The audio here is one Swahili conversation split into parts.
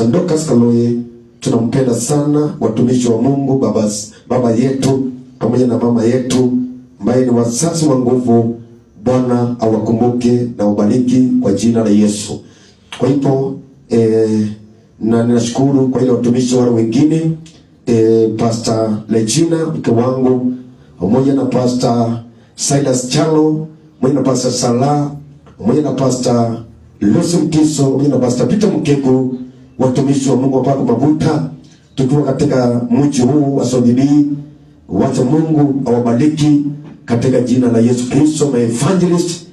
Pastor Dorcas Kaloye. Tunampenda sana, watumishi wa Mungu, baba yetu pamoja na mama yetu ambaye ni wazazi wa nguvu. Bwana awakumbuke na ubariki kwa jina la Yesu. Kwa hivyo na ninashukuru kwa ile watumishi wale wengine, Pastor Legina mke wangu, pamoja na Pastor Silas Chalo, pamoja na Pastor Salah, pamoja na Pastor Lucy Mkiso, pamoja na Pastor Peter Mkeko, watumishi wa Mungu wapako mabuta, tukiwa katika mji huu wa Sodibi. Wacha Mungu awabariki katika jina la Yesu Kristo. My evangelist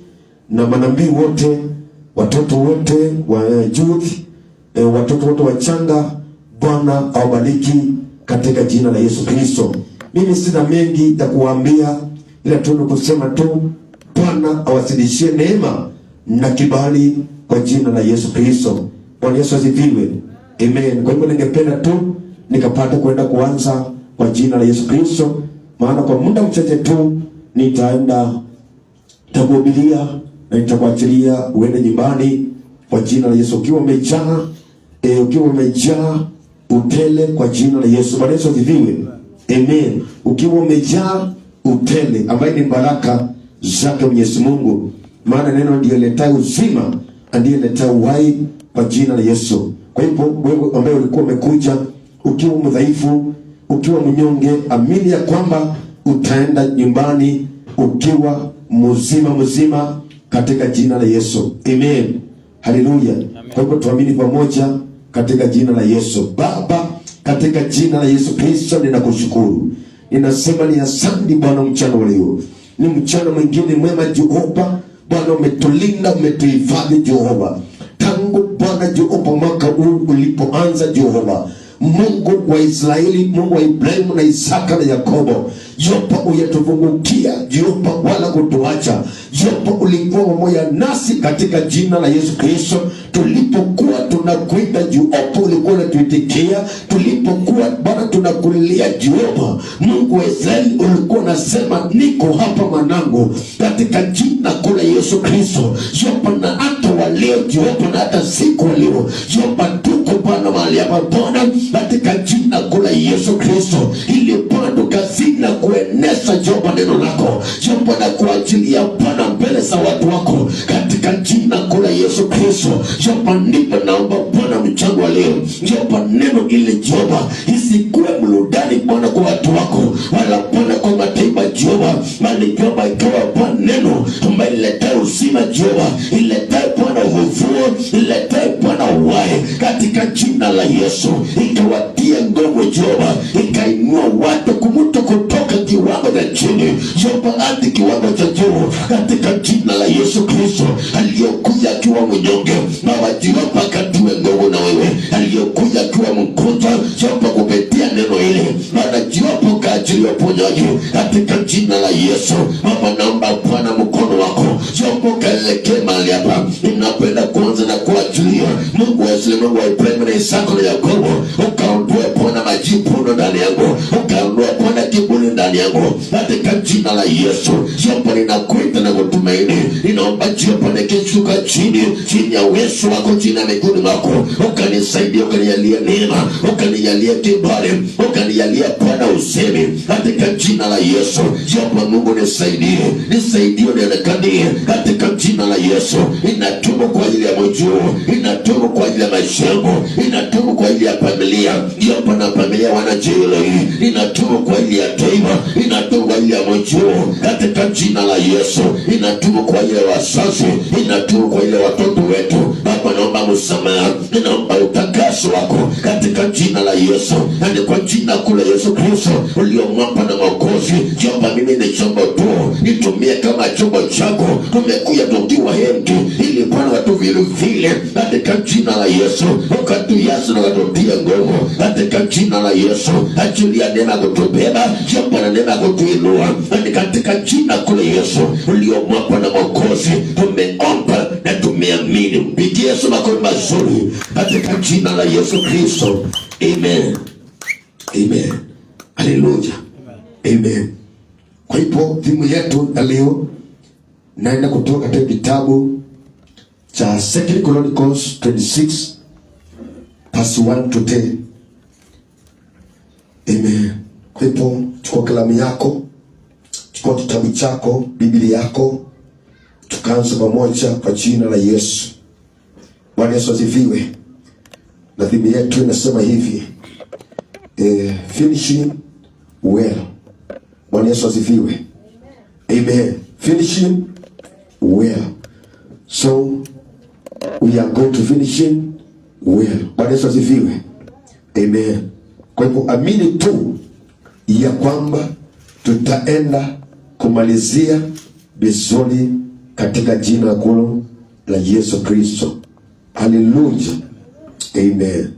na manabii wote, watoto wote wa youth, watoto wote wachanga, Bwana awabariki katika jina la Yesu Kristo. Mimi sina mengi ya kuambia, ila tu kusema tu Bwana awasidishie neema na kibali kwa jina la Yesu Kristo. Bwana Yesu asifiwe. Amen. Kwa hivyo ningependa tu nikapata kwenda kuanza kwa jina la Yesu Kristo, maana kwa muda mchache tu nitaenda takuhubiria na nitakuachilia uende nyumbani kwa jina la Yesu ukiwa umejaa utele kwa jina la Yesu. Bwana Yesu asifiwe. Amen. Ukiwa umejaa utele ambaye ni baraka zake Mwenyezi Mungu, maana neno ndiyo leta uzima, ndiyo leta uhai kwa jina la Yesu. Kwa hivyo wewe ambaye ulikuwa umekuja ukiwa mdhaifu, ukiwa mnyonge, amini ya kwamba utaenda nyumbani ukiwa mzima katika jina la Yesu. Amen. Haleluya. Kwa hivyo tuamini pamoja katika jina la Yesu. Baba, katika jina la Yesu Kristo ninakushukuru. Ninasema ni asante Bwana mchana wa leo. Ni mchana mwingine mwema Jehova. Bwana umetulinda, umetuhifadhi Jehova. Tangu Bwana Jehova mwaka huu ulipoanza Jehova, Mungu wa Israeli, Mungu wa Ibrahimu na Isaka na Yakobo, Jehova uyatufungukia Jehova wala kutuacha. Jehova ulikuwa pamoja nasi katika jina la Yesu Kristo. Tulipokuwa tunakuita Jehova ulikuwa unatuitikia. Tulipokuwa Bwana tunakulilia Jehova Mungu wa Israeli ulikuwa unasema niko hapa mwanangu, katika jina la Yesu Kristo. Jehova na hata waleo Jehova na hata siku leo Jehova tuko Bwana mahali hapa Bwana katika jina la Yesu Kristo, ili Bwana tukazina kueneza Jehova neno lako Jehova na kuachilia Bwana mbele za watu wako katika jina la Yesu Kristo. Jehova ndipo naomba Bwana mchango wa leo Jehova neno ile Jehova isikuwe mludani Bwana kwa watu wako wala Bwana kwa mataifa Jehova, bali Jehova ikawa Bwana neno ambaye ileta uzima Jehova, ileta Bwana ufufuo, ileta Bwana uhai katika jina la Yesu. Ikawatia nguvu Jehova, ikainua watu kumuto kutoka kiwango cha chini Jehova hadi kiwango cha juu katika jina la Yesu Kristo. Aliyokuja akiwa mnyonge Baba Jehova akatiwe nguvu na wewe, aliyokuja akiwa mgonjwa Jehova kupitia neno hili Bwana Jehova kaachilia uponyaji katika jina la Yesu. Baba naomba Bwana mkono wako Jehova kaelekee mahali hapa. Ninapenda kuanza na kuachilia Mungu wa Israeli, Mungu wa Ibrahimu na Isaka na Yakobo, ukaondoe Bwana majivuno ndani yangu, ukaondoe Bwana kiburi ndani yangu katika jina la Yesu. Jehova ninakuita na kutumaini, ninaomba Jehova nikishuka chini ya uwezo wako chini ya miguuni mwako, ukanisaidia, ukanijalia neema, ukanijalia kibali, ukanijalia Bwana usemi katika jina la Yesu. Jehova Mungu nisaidie nionekanie katika jina la Yesu. Inatubu kwa ajili ya mjuu, inatubu kwa ajili ya maisha yangu, inatubu kwa ajili ya familia Jehova na familia wanajelo hii, inatubu kwa ajili ya taifa, inatubu kwa ajili ya mjuu katika jina la Yesu, inatubu kwa ajili ya wazazi, inatubu kwa ajili ya watoto wetu. Baba naomba msamaha, ninaomba utakaso wako katika jina la Yesu, na kwa jina la Yesu Kristo uliomwapa na Mwokozi. Jehova mimi ni chombo tu, nitumie kama chombo chako. Tumekuja tukiwa hemki ili Bwana watu vile katika jina la Yesu ukatuyasa na ukatutia nguvu katika jina la Yesu. Achilia neema kutubeba Jehova na neema kutuinua katika jina la Yesu uliomwapa na Mwokozi. Tumeomba na tumeamini. Mpigie Yesu makofi mazuri katika jina la Yesu Kristo. Amen. Amen. Haleluya. Amen. Kwa hivyo timu yetu ya leo naenda kutoka katika kitabu cha 2 Chronicles 26 verse 1 to 10. Amen. Kwa hivyo chukua kalamu yako, chukua kitabu chako, Biblia yako, tukaanza pamoja kwa jina la Yesu. Bwana Yesu asifiwe. Na Biblia yetu inasema hivi, finishing well. Bwana Yesu asifiwe. Amen. Finishing well. So we are going to finishing well. Bwana Yesu asifiwe. Amen. Kwa hivyo amini tu ya kwamba tutaenda kumalizia vizuri katika jina kuu la Yesu Kristo. Hallelujah. Amen.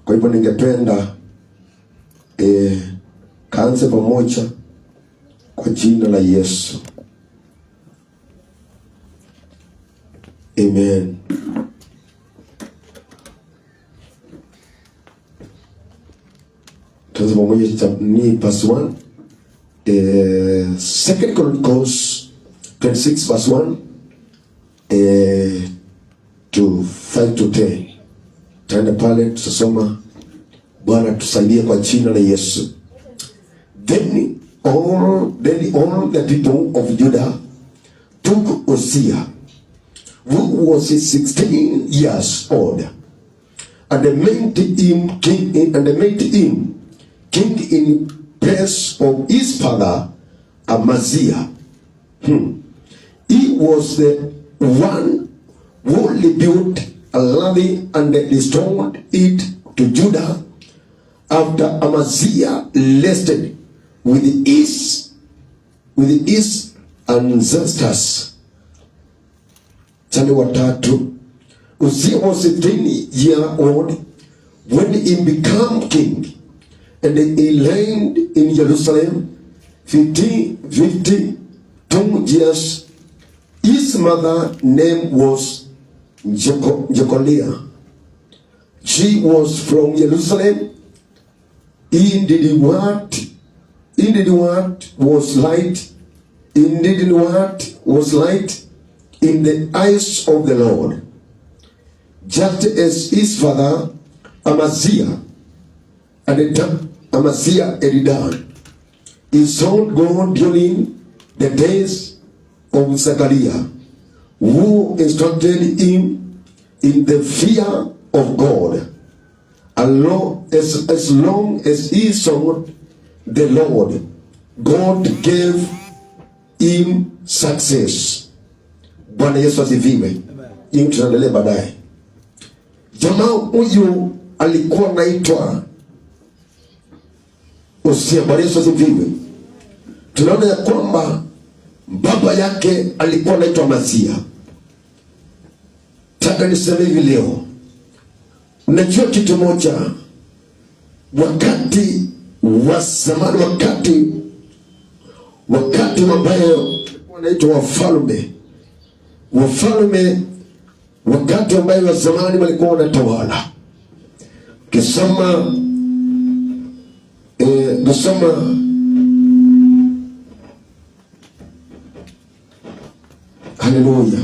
Kwa hivyo ningependa kaanze pamoja kwa jina la Yesu. Amen. Tuanze pamoja ni verse 1. 2 Chronicles 26 verse 1 to 5 to 10. Taenda pale tutasoma. Bwana tusaidie kwa jina la Yesu. Then all the people of Judah took Uzziah, who was 16 years old, and they made him king in place of his father Amaziah. He was the one who rebuilt a land and restored it to Judah after Amaziah rested with his ancestors. Chani watatu. Uzziah was 16 years old when he became king, and he reigned in Jerusalem 52 years. His mother's name was Jecoliah. She was from Jerusalem. He did what was light in the eyes of the Lord, just as his father Amaziah had done. He sought God during the days of Zechariah, who instructed him in the fear of God. As long as he sought the Lord, God gave him success. Bwana Yesu asifiwe. Hii tunaendelea baadaye. Jamaa huyu alikuwa naitwa Uzziah. Bwana Yesu asifiwe. Tunaona ya kwamba baba yake alikuwa naitwa Amaziah. Taka niseme hivi leo, unajua kitu moja, wakati wa zamani, wakati ambayo wanaitwa wafalme, wakati ambayo wa zamani walikuwa wanatawala. Kisoma haleluya.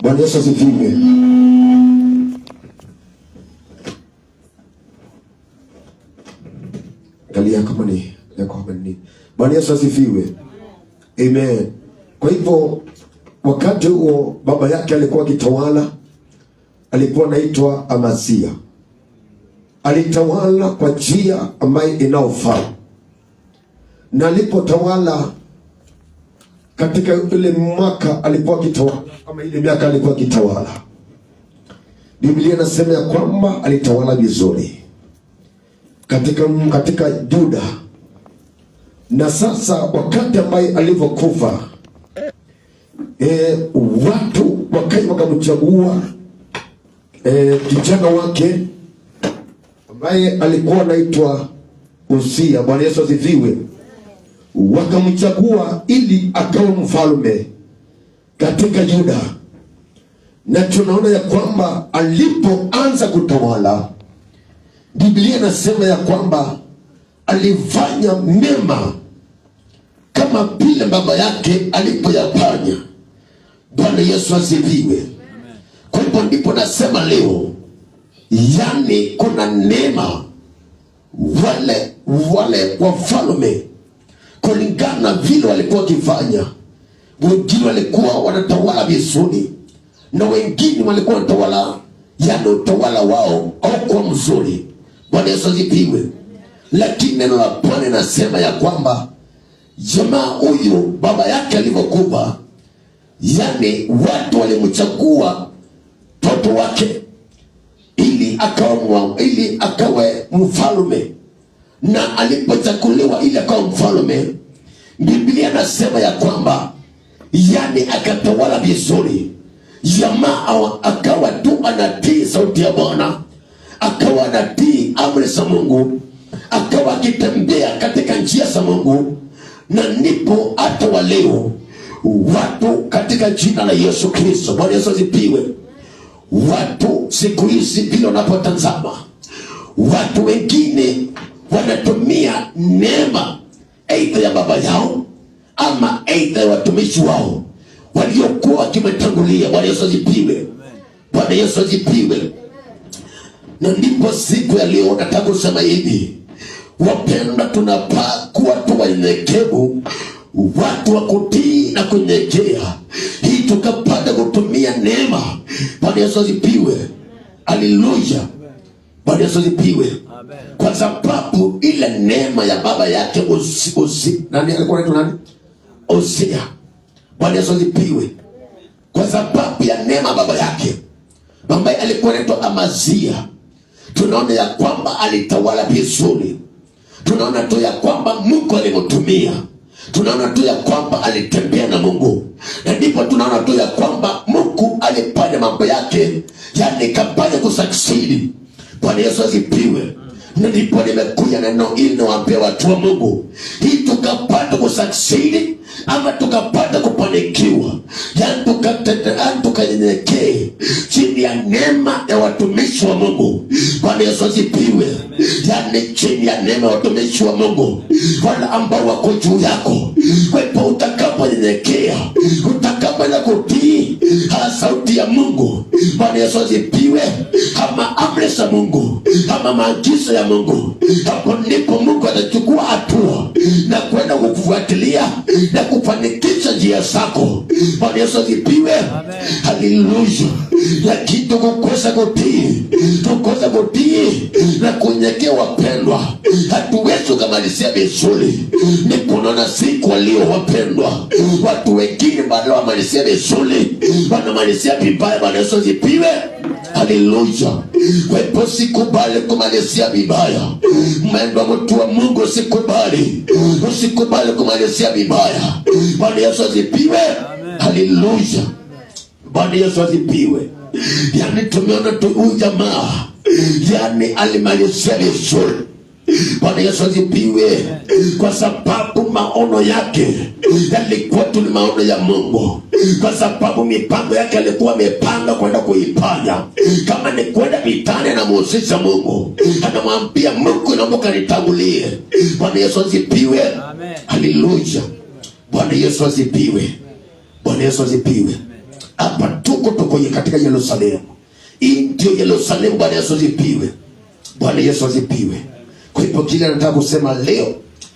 Bwana Yesu asifiwe. Angalia kama ni Bwana Yesu asifiwe. Amen. Kwa hivyo wakati huo baba yake alikuwa kitawala, alikuwa anaitwa Amaziah. Alitawala kwa njia ambayo inaofaa, na alipotawala katika ile mwaka alikuwa kitawala, kama ile miaka alikuwa kitawala, Biblia inasema ya kwamba alitawala vizuri katika Juda. Na sasa wakati ambaye alivyokufa, watu wakamchagua kijana wake ambaye alikuwa anaitwa Uzziah. Bwana Yesu asifiwe. Wakamchagua ili akawa mfalme katika Juda. Na tunaona ya kwamba alipoanza kutawala, Biblia inasema ya kwamba alifanya mema kama vile baba yake alipoyafanya. Bwana Yesu asifiwe. Kwa hivyo ndipo nasema leo Yani kuna neema wale wafalme kulingana na vile walikuwa wakifanya. Wengine walikuwa wanatawala vizuri na wengine walikuwa wanatawala, yani utawala wao haukuwa mzuri. Bwana Yesu asifiwe. Lakini neno la Bwana nasema ya kwamba jamaa huyu baba yake alivyokufa, yani watu walimchagua mtoto wake ili akawe mfalme. Na alipochaguliwa ili akawe mfalme, Biblia nasema ya kwamba yani akatawala vizuri. Jamaa akawa tu anatii sauti ya Bwana, akawa anatii amri za Mungu, akawa akitembea katika njia za Mungu. Na ndipo hata wa leo watu katika jina la Yesu Kristo, Bwana Yesu asifiwe, watu siku hizi vile wanapotazama, watu wengine wanatumia neema aidha ya baba yao ama aidha ya watumishi wao waliokuwa wakimetangulia. Bwana Yesu asifiwe. Bwana Yesu asifiwe. Na ndipo siku ya leo nataka kusema hivi, wapenda, tunapaa kuwa tu wanyenyekevu, watu wa kutii na kunyenyekea, hii tukapata kutumia neema. Bwana Yesu asifiwe. Haleluya. Bwana Yesu asifiwe. Kwa sababu ile neema ya baba yake nani alikuwa anaitwa nani? Hosea. Bwana Yesu asifiwe. Kwa sababu ya neema baba yake ambaye alikuwa anaitwa Amazia, tunaona ya kwamba alitawala vizuri. Tunaona tu ya kwamba Mungu alimtumia. Tunaona tu ya kwamba alitembea na Mungu. Na ndipo tunaona tu ya kwamba Mungu alifanya mambo yake, yani kapanya kusucceed. Bwana Yesu asifiwe. Na ndipo nimekuja neno ili niwaambie watu wa Mungu, hii tukapata kusucceed ama tukapata kupanikiwa, yani tukanyenyekee chini ya neema ya watumishi wa Mungu. Bwana Yesu asifiwe. Yani chini ya neema ya watumishi wa Mungu, wale ambao wako juu yako. Kwa hivyo utakaponyenyekea, utakapoenda kutii sauti ya Mungu, Bwana Yesu asifiwe, kama amri za Mungu, kama maagizo ya Mungu, hapo ndipo Mungu atachukua hatua na kwenda kukufuatilia na kufanikisha njia zako. Bwana Yesu asifiwe. Haleluya. Lakini tukosa kutii na kunyenyekea, wapendwa, hatuwezi kumalizia vizuri. Ndipo unaona siku walio wapendwa, watu wengine baada ya kumalizia vizuri wanamalizia vibaya. Bwana Yesu asifiwe. Haleluya. Kwa hivyo sikubali kumalizia vibaya. Mwendo mtu wa Mungu, usikubali kumalizia vibaya. Bwana Yesu asifiwe. Haleluya. Bwana Yesu asifiwe. Yani tumeona tu huyu jamaa, yani alimalizia vizuri. Bwana Yesu asifiwe. Kwa sababu maono yake yalikuwa tu ni maono ya Mungu. Kwa sababu mipango yake alikuwa amepanga kwenda kuifanya. Kama ni kwenda vitani na muhusisha Mungu, anamwambia Mungu, naomba kanitangulie. Bwana Yesu asifiwe. Haleluya. Bwana Yesu asifiwe. Bwana Yesu asifiwe. Hapa tuko katika Yerusalemu. Hii ndio Yerusalemu. Bwana Yesu asifiwe. Bwana Yesu asifiwe. Kwa hivyo kile nataka kusema leo,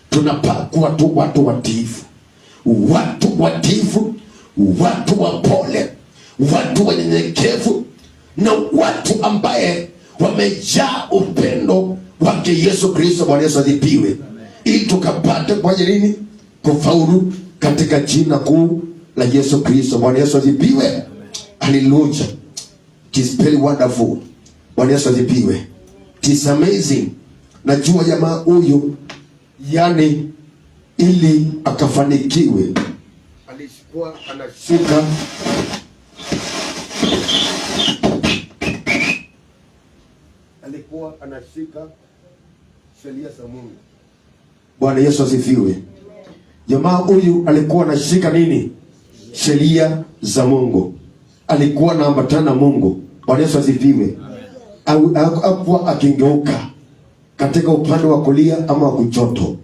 tunapakwa tu watu watiifu, watu wapole, watu wanyenyekevu, na watu ambaye wamejaa upendo wake Yesu Kristo. Bwana Yesu asifiwe. Ili tukapate kwa nini kufaulu katika jina kuu la Yesu Kristo. Bwana Yesu asifiwe. Hallelujah. It is very wonderful. Bwana Yesu asifiwe. It is amazing. Najua jamaa huyu, yani ili akafanikiwe, alikuwa anashika sheria za Mungu. Bwana Yesu asifiwe. Jamaa huyu alikuwa anashika nini? Sheria za Mungu. Alikuwa anaambatana Mungu. Bwana Yesu asifiwe. Hakuwa akingeuka katika upande wa kulia ama wa kushoto.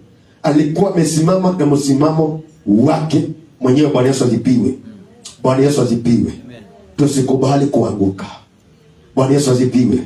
Alikuwa amesimama na msimamo wake mwenyewe. Bwana Yesu asifiwe. Bwana Yesu asifiwe. Tusikubali kuanguka. Bwana Yesu asifiwe.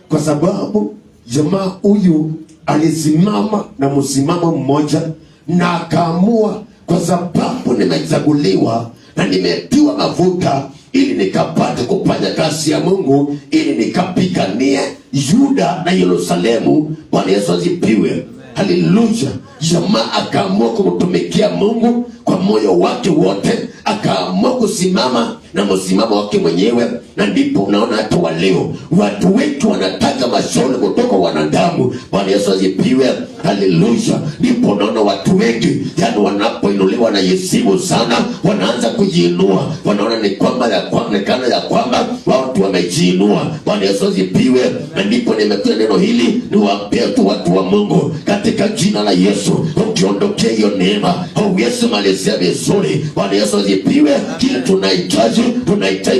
kwa sababu jamaa huyu alisimama na msimamo mmoja na akaamua, kwa sababu nimechaguliwa na nimetiwa mafuta ili nikapate kufanya kazi ya Mungu, ili nikapiganie Yuda na Yerusalemu. Bwana Yesu asifiwe. Haleluya. Jamaa akaamua kumtumikia Mungu kwa moyo wake wote, akaamua kusimama na msimamo wake mwenyewe. Na ndipo unaona hata waleo watu wetu wanataka mashauri kutoka wanadamu. Bwana Yesu asifiwe. Haleluya. Ndipo unaona watu wengi wanapoinuliwa na Yesu sana, wanaanza kujiinua, wanaona ni kwamba ya kwamba watu wamejiinua. Bwana Yesu asifiwe. Na ndipo nimekuja neno hili niwaambie tu watu wa Mungu katika jina la Yesu, ukiondokea hiyo neema Yesu malizia vizuri. Bwana Yesu asifiwe. Kile tunahitaji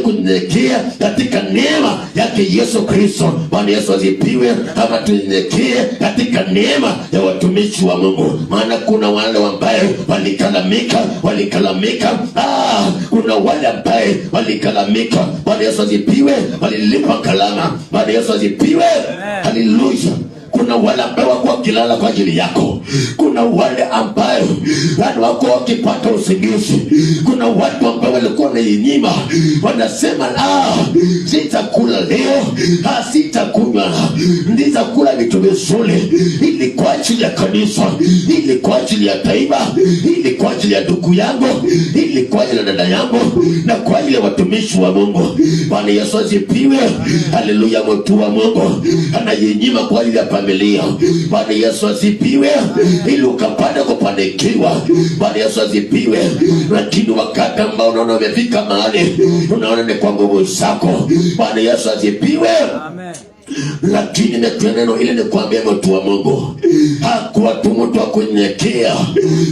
kunyenyekea katika neema yake Yesu Kristo. Bwana Yesu asifiwe. Kama tunyenyekee katika neema ya watumishi wa Mungu, maana kuna wale ambaye walikalamika. Kuna wale ambaye walikalamika. Bwana Yesu asifiwe. Walilipa kalama. Bwana Yesu asifiwe. Haleluya. Kuna wale ambao wako wakilala kwa ajili yako. Kuna wale ambao wako wakipata usingizi. Kuna watu ambao walikuwa wanainyima, wanasema sitakula leo, sitakunywa, nitakula vitu vizuri, ili kwa ajili ya kanisa, ili kwa ajili ya taifa, ili kwa ajili ya ndugu yangu, ili kwa ajili ya dada yangu, na kwa ajili ya watumishi wa Mungu. Bwana Yesu asifiwe. Haleluya. Mtu wa Mungu anajinyima kwa ajili ya familia. Bwana Yesu asifiwe, ili ukapate kupanikiwa. Bwana Yesu asifiwe. Lakini wakati ambao unaona umefika mahali unaona ni kwa nguvu zako. Bwana Yesu asifiwe. Amen. Lakini neno ile ni kuambia mtu wa Mungu, hakuwa tu mtu wa kunyenyekea,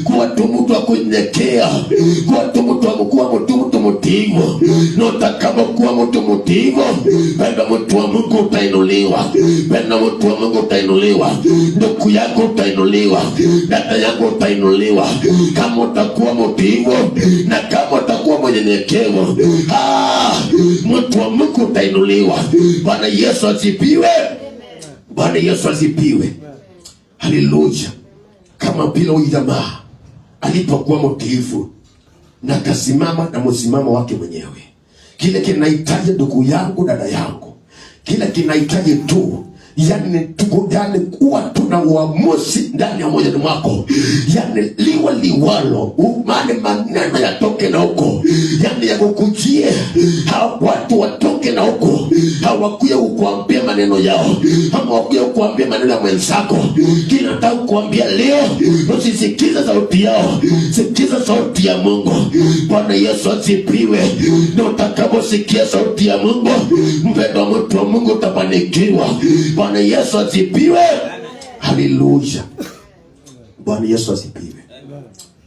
kuwa tu mtu wa kunyenyekea, kuwa tu mtu wa kuwa mtu mtiifu. Na utakapokuwa mtu mtiifu, baba mtu wa Mungu utainuliwa. Baba mtu wa Mungu utainuliwa. Ndugu yako utainuliwa. Dada yako utainuliwa. Kama utakuwa mtiifu na kama utakuwa mnyenyekevu, mtu wa Mungu utainuliwa. Bwana Yesu asifiwe. Bwana Yesu asifiwe. Haleluya. Kama vile huyu jamaa alipokuwa mtiifu na akasimama na msimamo wake mwenyewe, kile kinahitaji ndugu yangu, dada yangu, kile kinahitaji tu kuwa tuna uamuzi ndani ya moyoni mwako, liwa liwalo, maneno yatoke na huko, yakukujie. Watu watoke na huko, hawakuja kukuambia maneno yao, hawakuja kukuambia maneno ya mwenzako. Kinataka kukuambia leo, usisikize sauti yao, sikiza sauti ya Mungu. Bwana Yesu asifiwe. Na utakaposikia sauti ya Mungu, mpendwa mtu wa Mungu, utafanikiwa. Bwana Yesu asifiwe. Haleluya. Bwana Yesu asifiwe.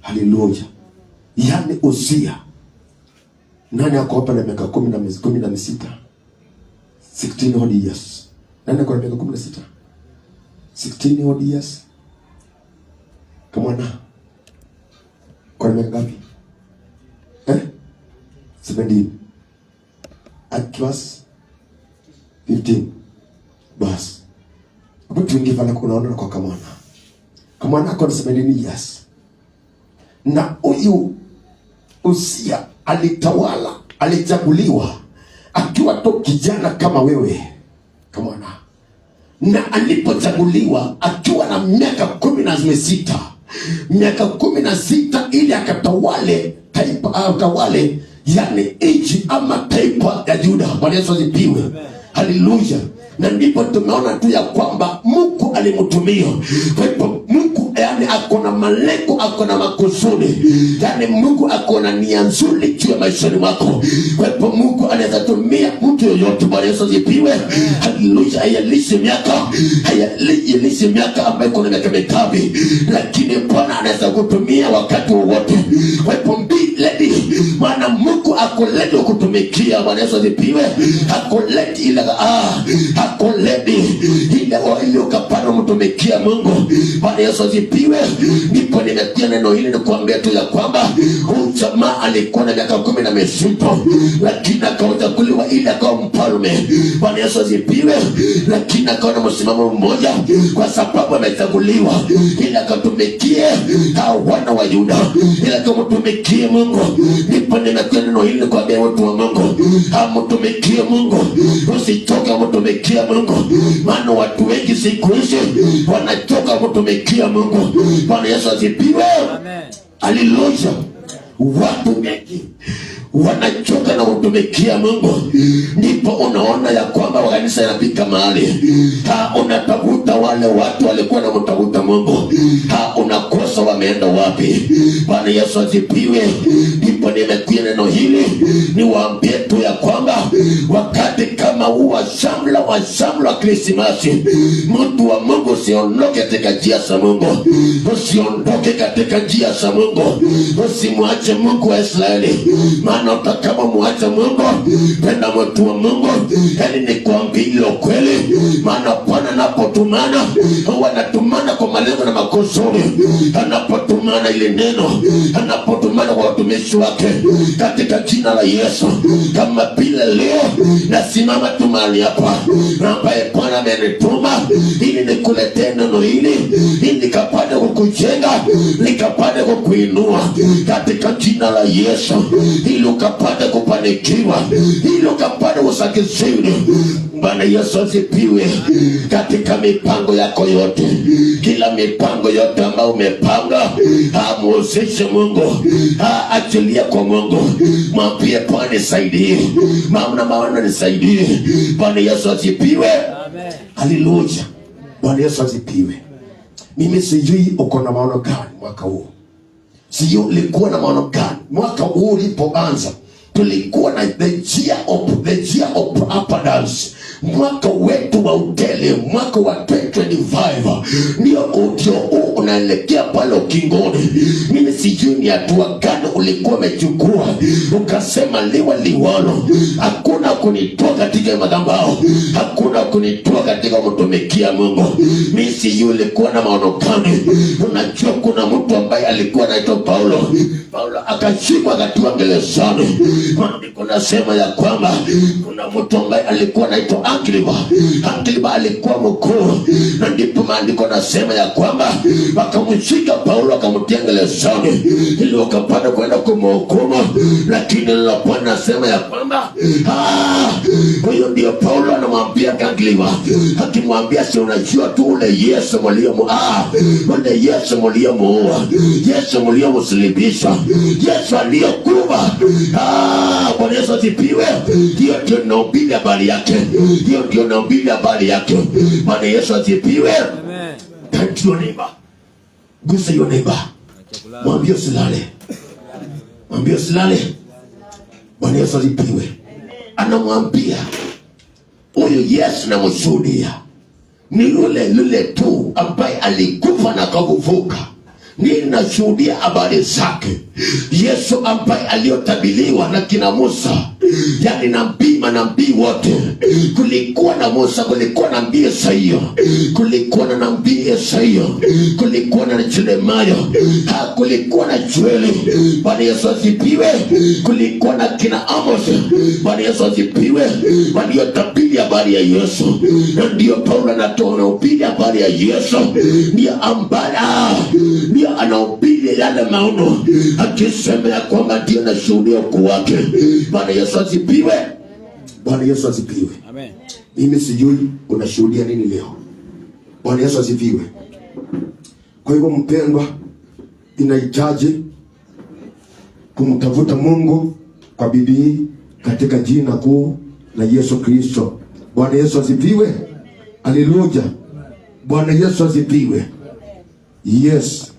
Haleluya. Uzia, nani ako hapa na miaka 16? 16 odd years. Nani ako na miaka 16? 16 odd years. Come on now. Kwa miaka ngapi? 17. Atwas 15. Bas. Mtu mwingine fana kunaona kwa kamwana ako na 17 years. Na huyu Uzia alitawala, alichaguliwa akiwa to kijana kama wewe, kamwana. Na alipochaguliwa akiwa na miaka 16, miaka 16, ili akatawale taifa, akatawale nchi ama taifa ya Yuda. Bwana Yesu asifiwe. Haleluya. Na ndipo tumeona tu ya kwamba Mungu alimtumia. Kwa hivyo Mungu akona malengo, akona makusudi. Mungu akona nia nzuri juu ya maisha yako. Kwa hivyo Mungu anaweza tumia mtu yoyote. Bwana Yesu asifiwe. Haleluya. Hayalishi miaka ambayo kuna miaka mingapi, lakini Bwana anaweza kutumia wakati wowote. Kwa hivyo ready, maana Mungu akoleti kutumikia. Bwana Yesu asifiwe. Akoleti ile ile ukapata unamtumikia Mungu. Bwana Yesu asifiwe. Ndipo nimekuja neno hili nikuambia tu ya kwamba huyu jamaa alikuwa na miaka 16 lakini akachaguliwa ili akawa mfalme. Bwana Yesu asifiwe. Lakini akawa na msimamo mmoja, kwa sababu amechaguliwa ili akatumikie hao wana wa Yuda, ili akamtumikie Mungu. Ndipo nimekuja neno hili nikuambia watu wa Mungu, amtumikie Mungu, usichoke kumtumikia Mungu, maana watu wengi siku hizi wanachoka kumtumikia Mungu. Bwana Yesu asifiwe. Amen. Haleluya. Watu wengi wanachoka na kutumikia Mungu. Ndipo unaona ya kwamba kanisa yanafika mahali unatafuta wale watu walikuwa wanamtafuta Mungu, unakosa wameenda wapi. Bwana Yesu asifiwe. Ndipo nimekuja neno hili niwaambie tu ya kwamba wakati kama huu wa shamla Krismasi, mtu wa Mungu usiondoke katika njia za Mungu, usiondoke katika njia za Mungu, usimwache Mungu wa Israeli. Maana utakama muacha Mungu, penda mtu wa Mungu, yani ni kuambia hilo kweli. Maana Bwana anapotumana, anatumana kwa malengo na makusudi. Anapotumana ile neno, anapotumana kwa watumishi wake katika jina la Yesu. Kama bila leo nasimama tu mahali hapa, ambaye Bwana amenituma ili nikuletee neno hili, ili nikapate kukujenga, nikapate kukuinua katika jina la Yesu, ili ukapate kupanikiwa, ili ukapate usakizini. Bwana Yesu asifiwe. Katika mipango yako yote, kila mipango yote ambayo umepanga, muhusishe Mungu, achilia kwa Mungu, mwambie Bwana nisaidie, maana nisaidie. Bwana Yesu asifiwe. Amen. Haleluya. Bwana Yesu asifiwe. Mimi sijui uko na maono gani mwaka huu. Sijui ulikuwa na maono gani mwaka huu ulipoanza. Tulikuwa na the year of abundance, mwaka wetu wa utele, mwaka wa 2025. Ndio unaelekea pale ukingoni. Mimi sijui ni hatua gani ulikuwa umechukua, ukasema liwa liwalo, hakuna kunitoa katika madhabahu, hakuna kunitoa katika kutumikia Mungu. Mimi sijui ulikuwa na maono gani. Unajua kuna mtu ambaye alikuwa anaitwa Paulo akashikwa akatiwa gerezani. Maandiko nasema ya kwamba kuna mtu ambaye alikuwa anaitwa Agripa alikuwa mkuu, na ndipo maandiko nasema ya kwamba wakamshika Paulo wakamtia gerezani ili wakapata kwenda kumhukumu. Lakini la Bwana nasema ya kwamba huyo ndio Paulo anamwambia Agripa, akimwambia si unajua tu ule Yesu mliomuua, Yesu mliomsulubisha, Yesu aliyokufa. Bwana Yesu asifiwe. Ndio naubiri habari yake, ndio naubiri habari yake. Bwana Yesu asifiwe. Amen. Touch your neighbor, gusa your neighbor, mwambie usilale, mwambie usilale. Bwana Yesu asifiwe. Anamwambia huyu Yesu namshuhudia ni yule tu ambaye alikufa na kufufuka. Ninashuhudia habari zake. Yesu ambaye aliyotabiliwa na kina Musa, yani manabii wote. Kulikuwa na Musa, kulikuwa na nabii Isaia, kulikuwa na nabii Isaia, kulikuwa na Yeremia, kulikuwa na Joeli. Bwana Yesu asifiwe. Kulikuwa na kina Amos. Bwana Yesu asifiwe. Waliotabiri habari ya Yesu. Na ndio Paulo anatoa na ubiri habari ya Yesu. Ndio ambaye anaubiri yale maono, akisema ya kwamba ndio nashuhudia ukuu wake. Bwana Yesu asifiwe. Bwana Yesu asifiwe. Amen. Mimi sijui unashuhudia nini leo. Bwana Yesu asifiwe. Kwa hivyo mpendwa, inahitaji kumtafuta Mungu kwa bidii katika jina kuu la Yesu Kristo. Bwana Yesu asifiwe. Haleluya. Bwana Yesu asifiwe. Yes.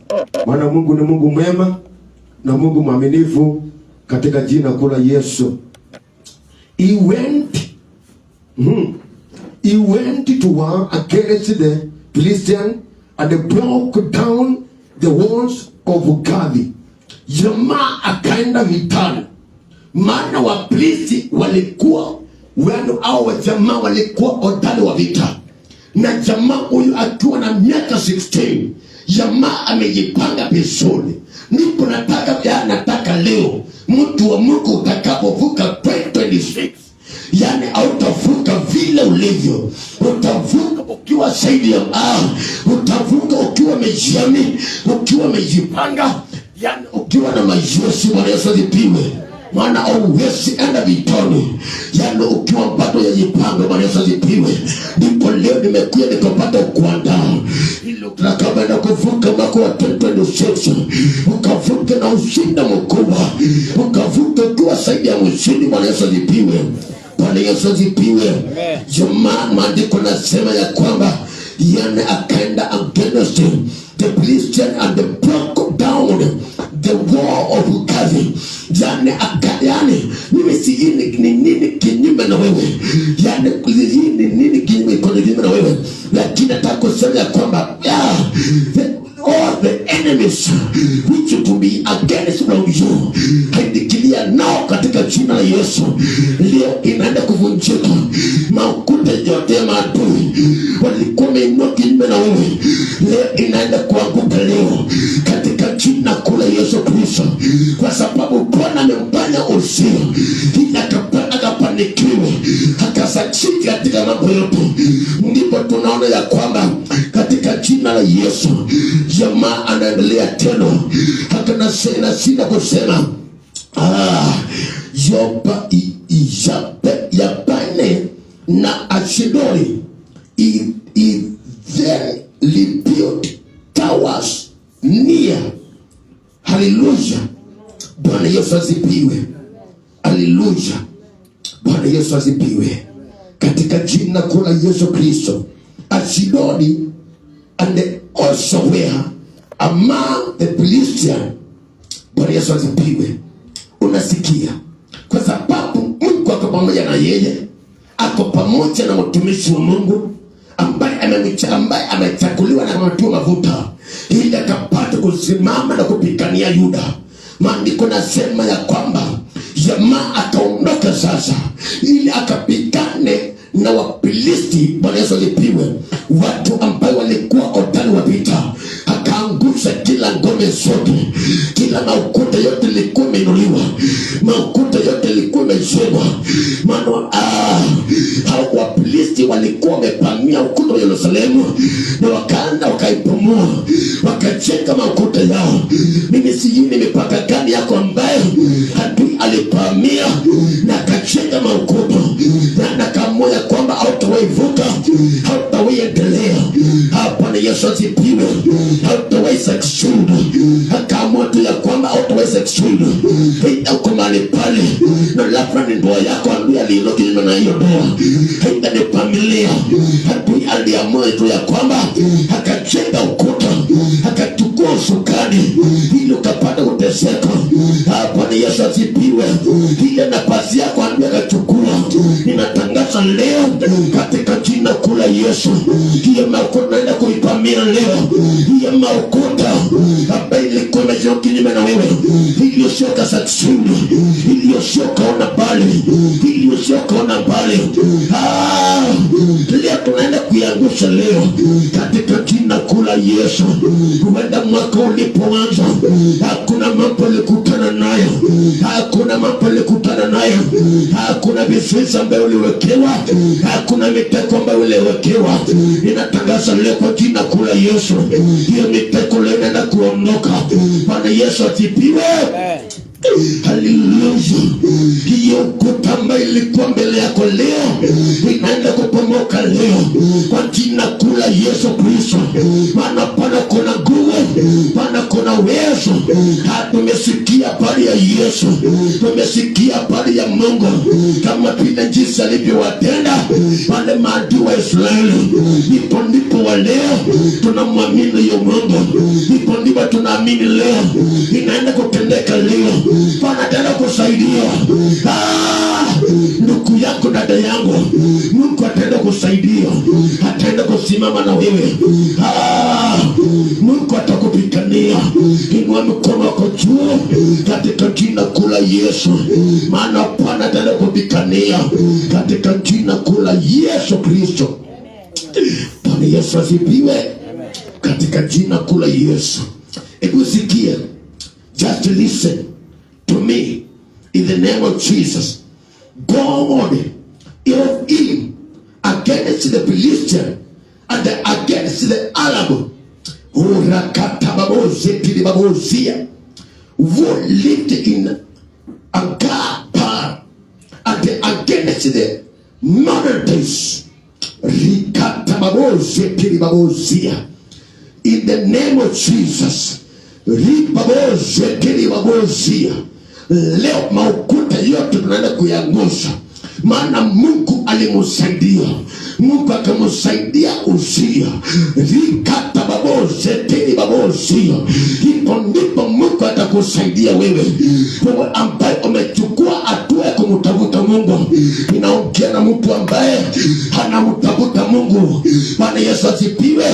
Maana Mungu ni Mungu mwema na Mungu mwaminifu katika jina kuu la Yesu. He went to war against the Philistines and broke down the walls of Gathi. Jamaa akaenda vitani. Maana Wafilisti walikuwa jamaa walikuwa hodari wa vita. na jamaa huyu akiwa na miaka 16, jamaa amejipanga vizuri. Ndipo nataka leo mtu wa Mungu utakapovuka 2026, yani hautavuka vile ulivyo, utavuka ukiwa zaidi ya utavuka ukiwa umejiamini, ukiwa umejipanga, yani ukiwa na majusi. Bwana Yesu asifiwe. Maana hauwezi enda vitani yani ukiwa bado yajipanga. Bwana Yesu asifiwe. Ndipo leo nimekuja nikapata kuandaa ili utakapoenda kuvuka mwaka wa 2026 ukavuke na ushindi mkubwa, ukavuke ukiwa zaidi ya mshindi. Bwana Yesu asifiwe. Bwana Yesu asifiwe. Jamaa, maandiko nasema ya kwamba yani akaenda against the Philistine and the broke down the wall of Gaza. Yani mimi si nini kinyume na wewe, yani nini kinyume na wewe, lakini nataka kusema ya kwamba all the enemies which to be against you, haidikilia nao katika jina la Yesu. Leo inaenda kuvunjika. Makuta yote ya maadui walikuwa wameinua kinyume na wewe, leo inaenda kuanguka leo katika jina kula Yesu Kristo, kwa sababu Bwana amemfanya Uzia ili akapanikiwe, akasakiti katika mambo yote. Ndipo tunaona ya kwamba katika jina la Yesu jamaa anaendelea tena, hakuna sina kusema Yabane na Ashidori then rebuilt towers near. Hallelujah. Bwana Yesu asifiwe. Hallelujah. Bwana Yesu asifiwe. Katika jina kula Yesu Kristo, Ashidori and also were among the Philistines. Bwana Yesu asifiwe. Unasikia? Kwa sababu Mungu ako pamoja na yeye, ako pamoja na mtumishi wa Mungu ambaye amechakuliwa na watu mafuta ili akapata kusimama na kupigania Yuda. Maandiko nasema ya kwamba jamaa akaondoka sasa ili akapigane na Wafilisti. Bwana Yesu asifiwe. Watu ambao walikuwa hodari wa vita, akaangusha kila ngome zote, kila maukuta yote ilikuwa imeinuliwa, maukuta yote ilikuwa imejengwa. Maana hao Wafilisti walikuwa wamepamia ukuta wa Yerusalemu na wakaenda wakaipomoa, wakajenga maukuta yao. Mimi sijui ni mipaka gani yako ambayo adui alipamia na akajenga maukuta na kamoya kwamba hautawahi vuka, hautawahi endelea. Bwana Yesu asifiwe. Hautawahi succeed. Akaamua tu ya kwamba hautawahi succeed. Haita uko mahali pale na labda ni ndoa yako adui aliinuka kinyume na hiyo ndoa, haita ni familia adui aliamua tu ya kwamba akajenga ukuta, akachukua usukani ili ukapata kuteseka. Bwana Yesu asifiwe. Ile nafasi yako adui akachukua. Ninatangaza leo katika jina kula Yesu, hiyo makuta naenda kuipamia leo. Hiyo makuta ambayo ilikuwa imejengwa kinyume na wewe, hiyo sio kasakshuni, hiyo sio kaona pale, hiyo sio kaona pale. Leo tunaenda kuiangusha leo katika jina kula Yesu. Huenda mwaka ulipoanza hakuna mambo ulikutana nayo, hakuna mambo ulikutana nayo, hakuna vizuizi ambayo uliwekewa, hakuna miteko ambayo uliwekewa. Ninatangaza leo kwa jina kula Yesu, hiyo miteko leo inaenda kuondoka. Bwana Yesu asifiwe. Hallelujah. Hiyo ukuta ambayo ilikuwa mbele yako leo inaenda kupomoka leo kwa jina kula Yesu Kristo. Maana Bwana kuna nguvu, Bwana kuna uwezo. Tumesikia habari ya Yesu, tumesikia habari ya Mungu kama vile jinsi alivyowatenda wale maadui wa Israeli. Ndipo wa leo tunamwamini huyo Mungu, ndipo tunaamini leo inaenda kutendeka leo. Bwana ataenda kusaidia. Ndugu yako, dada yangu, Mungu ataenda kusaidia, ataenda kusimama na wewe. Mungu atakupigania. Inua mikono yako juu katika jina kula Yesu, maana Bwana ataenda kupigania katika jina kula Yesu Kristo. Bwana Yesu asifiwe. Katika jina kula Yesu. Hebu sikia. Just listen to me. In the name of Jesus. God of him against the Philistine and against the Arab who lived in Agapar and against the mountains. In the name of Jesus. Leo maukuta yote tunaenda kuyangusha, maana Mungu alimusaidia. Mungu akamusaidia Uzia. Rikata baboze tini baboze. Hipo ndipo Mungu atakusaidia wewe. Wewe ambaye umechukua hatua ya kumtafuta Mungu. Ninaongea na mtu ambaye anamtafuta Mungu. Bwana Yesu asifiwe.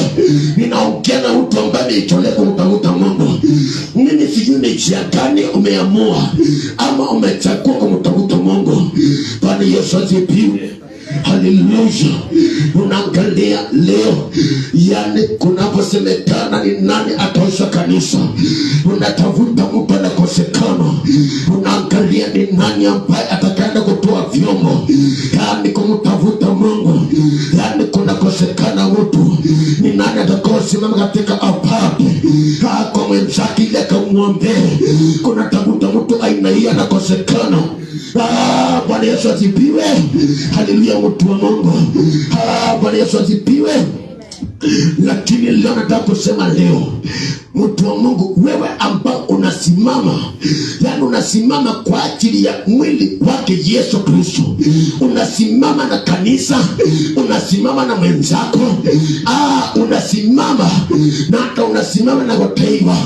Ninaongea na mtu ambaye ametolea kumtafuta Mungu. Mimi sijui ni njia gani umeamua ama umechagua kumtafuta Mungu. Bwana Yesu asifiwe. Hallelujah. Unaangalia leo, yani kunaposemekana ni nani ataosha kanisa, unatafuta mtu anakosekana. Unaangalia ni nani ambaye atakaenda kutoa vyombo, yani kumtafuta Mungu. Yani kunakosekana mtu, ni nani atakaosimama katika apate kwa mwenzake ile akamwombea. Kunatafuta mtu aina hii anakosekana. Bwana Yesu asifiwe. Haleluya mtu wa Mungu. Bwana Yesu asifiwe. Lakini leo nataka kusema leo, mtu wa Mungu, wewe ambao unasimama, yani unasimama kwa ajili ya mwili wake Yesu Kristo, unasimama na kanisa, unasimama na mwenzako, unasimama na hata unasimama na taifa,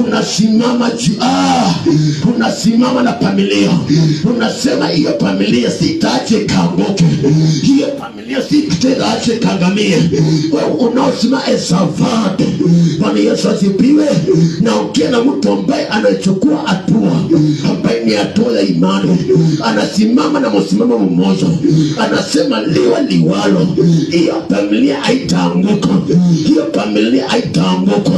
unasimama unasimama na familia, unasema hiyo familia sitaache kaanguke, hiyo familia sitaache kaangamie. Wewe unaosema esavate. Bwana Yesu asifiwe. Naongea na mtu ambaye anachukua hatua, ambaye ni hatua ya imani, anasimama na msimamo mmoja, anasema liwa liwalo, hiyo familia haitaanguka, hiyo familia haitaanguka.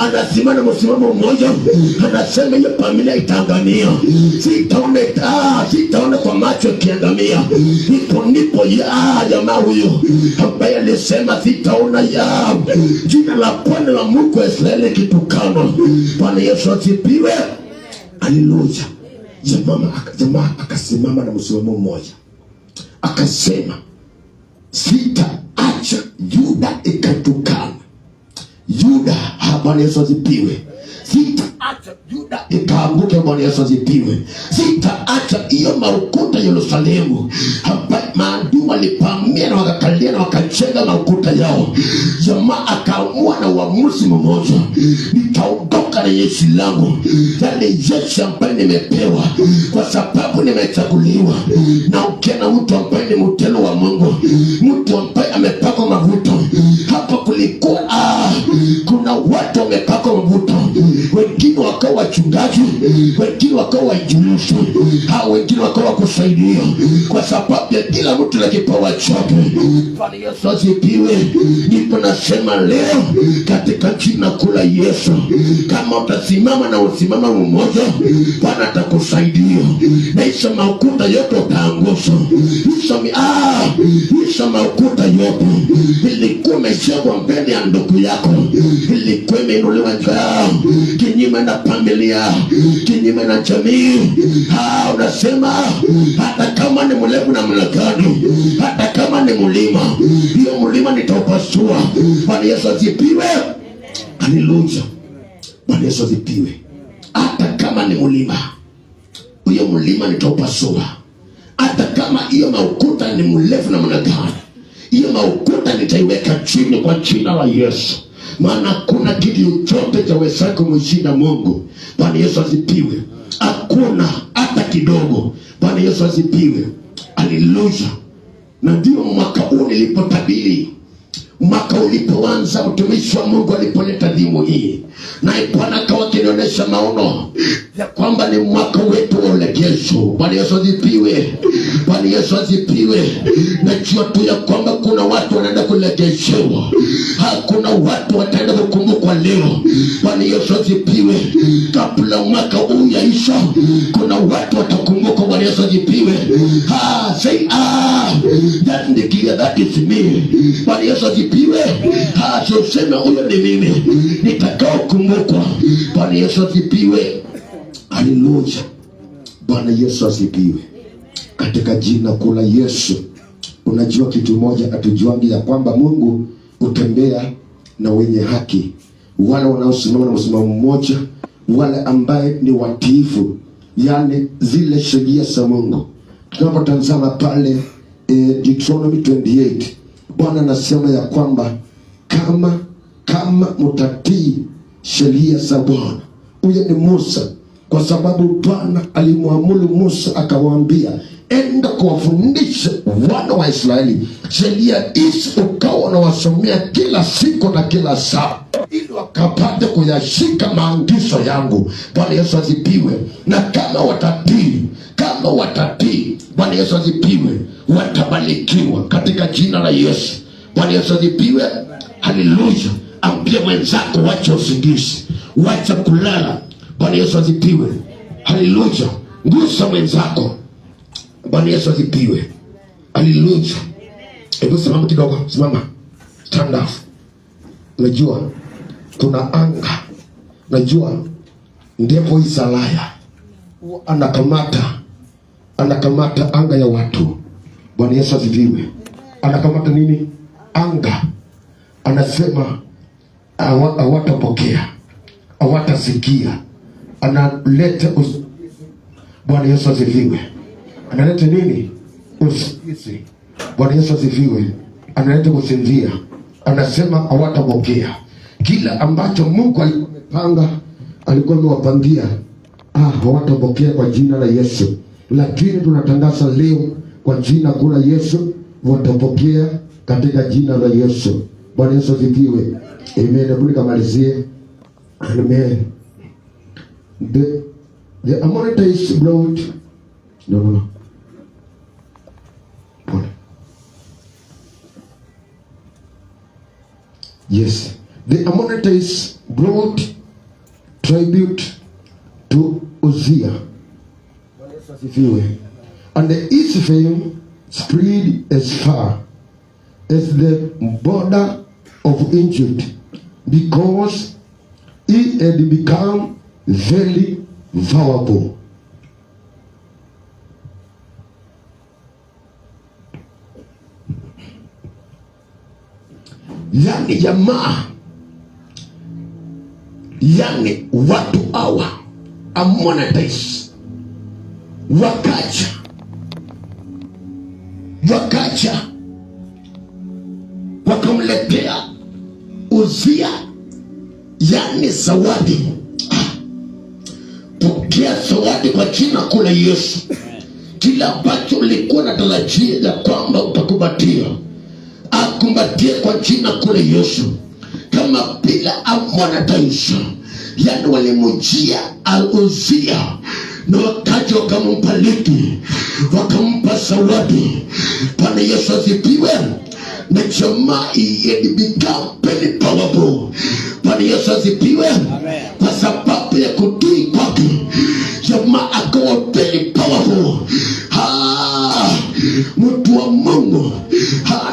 Anasimama na msimamo mmoja, anasema hiyo familia itaangamia, sitaona kwa macho kiangamia. Nipo jamaa huyo ambaye alisema sitaona jina la Bwana la Mungu wa Israeli kitukana. Bwana Yesu asifiwe. Haleluya. Jamaa akasimama na msimamo mmoja, akasema sitaacha Yuda ikatukana. Yuda, Bwana Yesu asifiwe. Sitaacha Yuda ikaanguke. Bwana Yesu asifiwe. Sitaacha hiyo maukuta Yerusalemu ambaye maadui walipamia na wakakalia na wakachenga maukuta yao. Jamaa akaamua na uamuzi mmoja, nitaondoka na jeshi langu, yale jeshi ambaye nimepewa kwa sababu nimechaguliwa. Na ukiona mtu ambaye ni mtelo wa Mungu, mtu ambaye amepakwa mafuta. Hapa kulikuwa kuna watu wamepakwa mafuta, wengine wakawa wachungaji, wengine wakawa wainjilisti, wengine wakawa kusaidia, kwa sababu ya kila mtu na kipawa chake. Bwana Yesu asifiwe. Ndipo nasema leo katika jina kula Yesu, kama utasimama na usimama mmoja, Bwana atakusaidia. Na hizo maukuta yote utaangusha. Hizo maukuta yote ilikuwa imeshagwa mbele ya ndugu yako, ilikuwa imeinuliwa kinyume na familia, kinyume na jamii. Unasema hata kama ni mlevu na mlagani, hata kama ni mlima, hiyo mlima nitaupasua. Bwana Yesu asifiwe. Haleluya. Bwana Yesu asifiwe. Hata kama ni mlima, hiyo mlima nitaupasua. Hata kama hiyo maukuta ni mrefu na mlagani, hiyo maukuta nitaiweka chini kwa jina la Yesu. Maana kuna kitu chote cha wewe kumshinda Mungu. Bwana Yesu asifiwe. Hakuna hata kidogo. Bwana Yesu asifiwe. Haleluya. Na ndio mwaka huu nilipotabiri, mwaka ulipoanza, mtumishi wa Mungu alipoleta dhimu hii, na Bwana akawa akinionyesha maono ya kwamba ni mwaka wetu wa urejesho. Bwana Yesu asifiwe. Bwana Yesu asifiwe. Najua tu ya kwamba kuna watu wanaenda kurejeshewa. Kuna watu wataenda kukumbukwa leo. Bwana Yesu asifiwe. Kabla mwaka huu yaisha, kuna watu watakumbukwa. Bwana Yesu asifiwe. Say that is me. Bwana Yesu asifiwe. Sema huyo ni mimi nitakao kumbukwa. Bwana Yesu asifiwe. Haleluya. Bwana Yesu asifiwe. Katika jina kula Yesu. Unajua kitu moja atujuangi, ya kwamba Mungu utembea na wenye haki, wale wanaosimama na msimamo mmoja, wale ambaye ni watiifu, yani zile sheria za Mungu. Tunapotazama pale Deuteronomy 28, Bwana anasema ya kwamba kama mtatii sheria za Bwana. Huyo ni Musa, kwa sababu Bwana alimwamuru Musa akawaambia, enda kuwafundisha wana wa Israeli sheria hizi, ukawa unawasomea kila siku na kila saa, ili wakapate kuyashika maagizo yangu. Bwana Yesu asifiwe. Na kama watatii, Bwana Yesu asifiwe, watabarikiwa katika jina la Yesu. Bwana Yesu asifiwe. Haleluya. Ambie mwenzako wacha usingizi, wacha kulala. Bwana Yesu asifiwe. Haleluya. Ngusa mwenzako. Bwana Yesu asifiwe. Haleluya. Hebu simama kidogo, simama. Stand up. Najua kuna anga. Najua ndipo Isaya anakamata anga ya watu. Bwana Yesu asifiwe. Anakamata nini? Anga. Anasema hawatapokea, hawatasikia. Analeta Bwana Yesu asifiwe. Analeta nini? Usingizi. Bwana Yesu asifiwe. Analeta kusinzia. Anasema hawatapokea kila ambacho Mungu alipanga, alikuwa amewapangia. Hawatapokea kwa jina la Yesu. Lakini tunatangaza leo kwa jina kula Yesu, watapokea katika jina la Yesu. Bwana Yesu asifiwe. Amen. Hebu nikamalizie. Amen. The Amorites brought no. Yes. The Amorites brought tribute to Uzziah. Bwana Yesu asifiwe. And the Ephraim spread as far as the border of Egypt, because he had become very valuable. Yani jamaa, yani watu hawa Amorites wakaja wakamletea Uzziah yani zawadi. Pokea zawadi kwa jina kula Yesu. Kila ambacho ulikuwa unatarajia ya kwamba utakubatia, akumbatie kwa jina kula Yesu. Kama bila Amorites, yani walimujia Uzziah na wakaja wakamumbaliki, wakampa zawadi. Bwana Yesu asifiwe. Na jamaa had become very powerful. Bwana Yesu asifiwe. Kwa sababu ya kutii kwake, jamaa akawa very powerful. Mtu wa Mungu,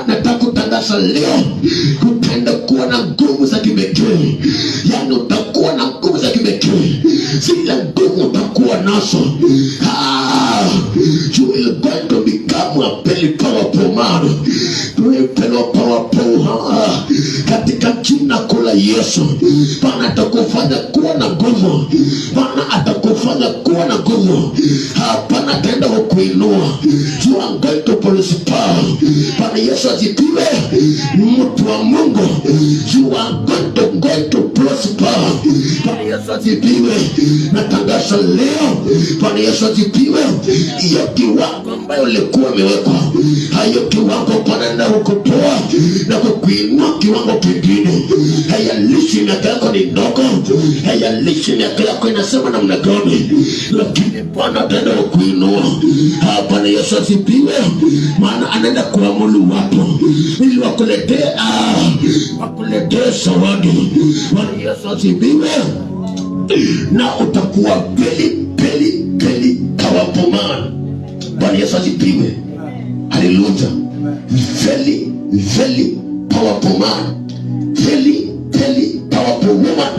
nataka kutangaza leo, utaenda kuwa na nguvu za kipekee. Yani utakuwa na nguvu za kipekee. Zile nguvu utakuwa nazo, you will going to become a very powerful man. Katika jina kula Yesu. Bwana atakufanya kuwa na nguvu. Bwana atakufanya kuwa na nguvu. Bwana ataenda kukuinua. You are going to prosper. Bwana Yesu asifiwe. Mtu wa Mungu, you are going to prosper. Bwana Yesu asifiwe. Natangaza leo, Bwana Yesu asifiwe, hiyo kiwango ambayo ulikuwa umewekwa. Hayo kiwango Bwana na kukutoa na kukuinua kiwango kingine. Haijalishi miaka yako ni ndogo, haijalishi miaka yako inasema namna gani, lakini Bwana ataenda kukuinua. Bwana Yesu asifiwe. Maana anaenda kuamuru watu ili wakuletee zawadi. Bwana Yesu asifiwe. Na utakuwa very powerful man. Bwana Yesu asifiwe. Hallelujah. Very powerful man. Very powerful woman.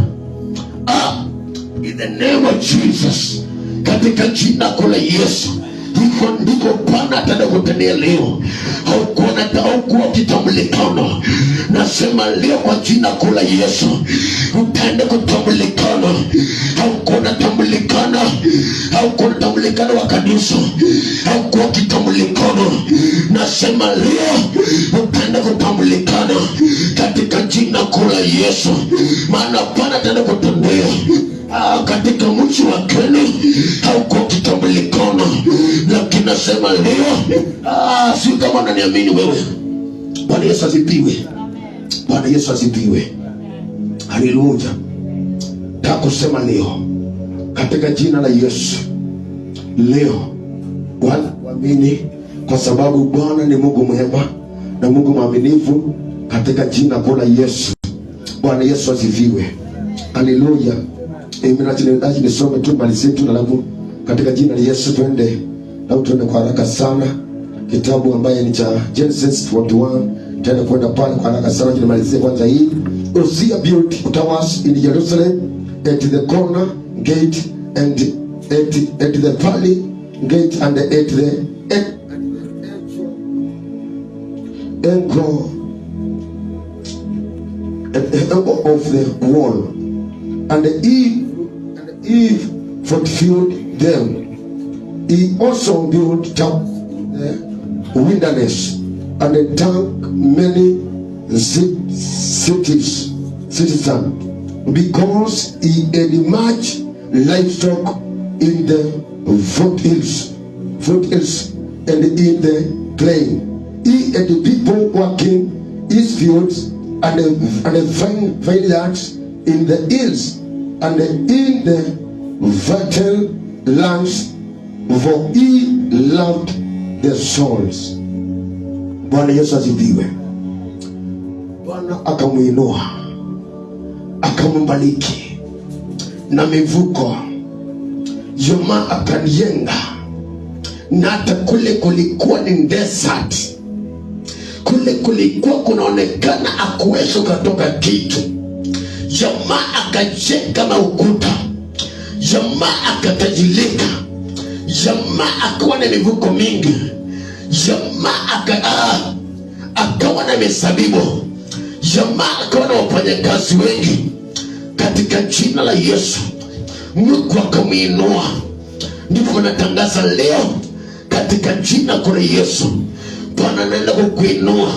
In the name of Jesus. Katika jina la Yesu. Hivyo ndivyo Bwana ataenda kutendea leo. Haukuwa kitambulikana. Nasema leo kwa jina la Yesu utaenda kutambulikana. Haukuwa tambulikana wa kanisa. Haukuwa kitambulikana. Nasema leo utaenda kutambulikana katika jina la Yesu. Maana Bwana ataenda kutendea katika mji wa Kenya. Haukuwa kitambulikana, lakini nasema leo si kama unaniamini wewe. Bwana Yesu asifiwe. Bwana Yesu asifiwe. Haleluya. Takusema leo katika jina la Yesu, leo Bwana waamini, kwa sababu Bwana ni Mungu mwema na Mungu mwaminifu, katika jina la Yesu. Bwana Yesu asifiwe. Haleluya. Amen. Nisome tu malizie tu na lagu katika jina la Yesu. Twende kwa haraka sana kitabu ambaye ni cha Genesis 41. Tena kwenda pale kwa haraka sana. Nimalizie kwanza hii. Uzziah built towers in Jerusalem at the corner gate and at the valley gate and at the angle of the wall, and Eve fulfilled them. He also built up the wilderness and took many cities, because he had much livestock in the foothills and in the plain. He had people working his fields and vineyards in the hills and in the fertile lands, for he loved the souls. Bwana Yesu asifiwe. Bwana akamuinua, akambariki na mivuko. Yoma akanijenga, na hata kule kulikuwa ni desert, kule kulikuwa kunaonekana hakuweza kutoka kitu. Yoma akajenga maukuta, Yoma akatajirika, Yoma akawa na mivuko mingi, Yoma akawa na misabibu, Yoma akawa na wafanyakazi wengi. Katika jina la Yesu, Mungu akamuinua. Ndipo natangaza leo katika jina la Yesu, Bwana anaenda kukuinua.